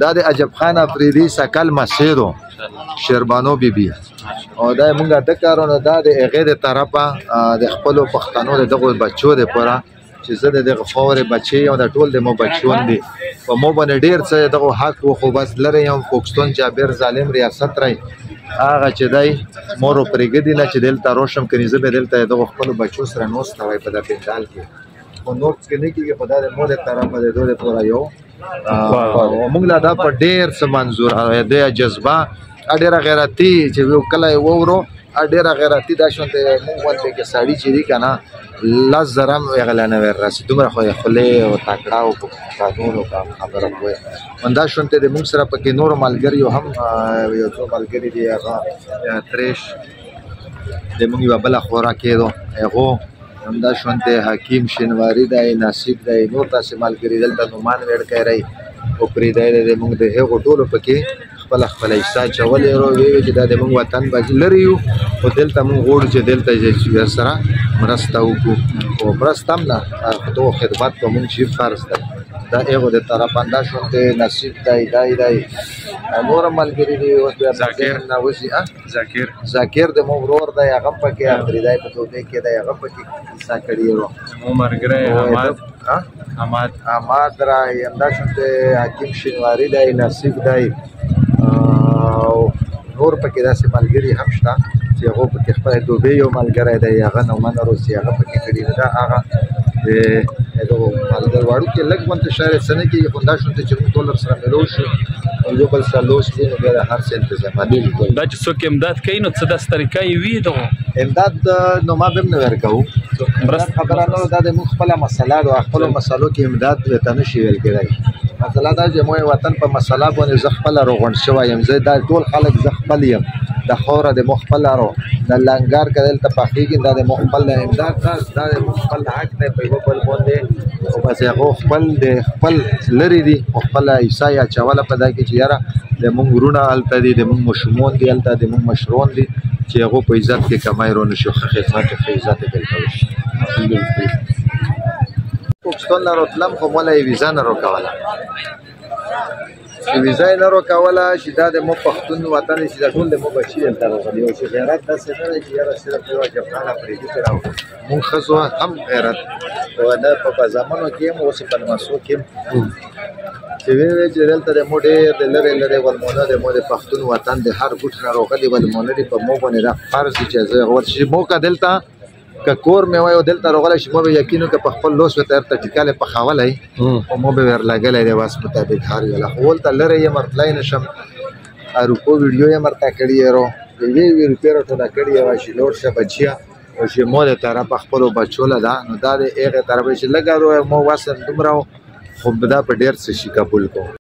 دا د عجب خان افریدي سکل مسیدو شیربانو بیبي او دا مونږه د کارونو دا د هغې د طرفه د خپلو پښتنو د دغو بچو دپاره چې زه د دغه خاورې بچې یم دا ټول د مو بچیون دي په مو باندې ډېر څه دغو حق و خو بس لرې یم فوکستون جابر ظالم ریاست رای هغه چې دی مورو پرېږدي نه چې دلته روشم کني زه به دلته دغو خپلو بچو سره نوسته وای په دا پنډال کې خو نور څه نه کېږي خو دا د مو د طرفه د دو دپاره یو مونږ لا دا په ډېر څه منظور دی جذبه ډېره غیرتي چې کله یې وورو ډېره غیرتي دا شونته مونږ غوندې کې سړي چې دي که نه لس زره هم هغه لا نه وررسي دومره خو یې خولې او تکړه او قانون او خبره کوی همدا شونته د مونږ سره پکې نورو ملګریو هم یو څو ملګري دي هغه تریش د مونږ یوه بله خورا کېدو هغو همدا شونته حکیم شینواري دی نصیب دی نور داسې ملګري دلته نومان ویړکی رهی او پرېدی دی د مونږ د هغو ټولو پکې خپله حصه اچولې ویې چې دا د مونږ وطن به لرې یو خو دلته مونږ غواړو چې دلته سره مرسته وکړو خو مرسته هم نه دغو خدمت به مونږ شي فرض دی دا هغو د طرفه همدا شونته نصیب دی دی نور هم ملګري دي اوس بیا ذاکر د مو ورور دی هغه هم پکې افریدی په توبې کې دی هغه پکې کیسه کړې ورو مو ملګری احمد رای همدا شونته حکیم شینواري دی نصیب دی او نور پکې داسې ملګري هم شته چې هغو پکې خپل دوبۍ یو ملګری دی هغه نومن روسي هغه پکې کړي دا هغه د دغو ملګر وړوکې لږ غونته شاید څه نه کېږي خو همدا شونته چې موږ ټول ورسره ملو شو او یو بل سره لوس کړو نو بیا د هر څه انتظامات دا چې څوک امداد کوي نو څه داسې طریقه یې وي دغو امداد نو ما به هم نه ورکوو خبره نه دا د موږ خپله مسله ده خپلو مسلو کې امداد ورته نه شي ویل کېدی مسله دا چې مو وطن په مسله باندې زه خپله روغونډ شوی یم زه دا ټول خلک زه خپل یم د خاوره د مو خپله د لنګار که دلته پخېږي دا د مو خپل امداد دا د مو خپل حق دی په یوه بل باندې خو بس هغو خپل د خپل لرې دي خو خپله حصه یې اچوله په دا کې چې یاره د مونږ وروڼه هلته دي د مونږ ماشومان دي هلته د مونږ مشران دي چې هغو په عزت کې کمی رانه شي ښه خدمت ښه عزت یې دلته وشي پاکستان نه راتلم خو ماله یې ویزه نه راکوله چې ویزه یې نه راکوله چې دا د مو پښتون وطن چې دا ټول د مو بچي دلته راغلي او چې غیرت داسې نه دی چې یاره صرف یو عجب خان افریدي ته راوړو مونږ ښځو هم غیرت نه په بزامنو کې هم اوس په لمسو کې هم چې ویې چې دلته د مو ډېر د لرې لرې ولمونه د مو د پښتون وطن د هر ګوټ نه راغلي ولمونه دي په مو باندې دا فرض دي چې زه چې مو که دلته که کور مې وای او دلته راغلی شي مو به یقین وکړه په خپل لوس ورته هرته ټیکالی پخولی خو مو به ورلګلی دی بس مطابق هر یوله خو هلته لرې یم ورتلی نه شم اروپو ویډیو یې ورته کړې یې یوې روپۍ راټوله کړې یوه چې لوړ شه بچیه او چې مو د طرفه خپلو بچو له ده نو دا د هغې طرفه چې لږه مو وصل دومره خو دا په ډېر څه شي قبول کوم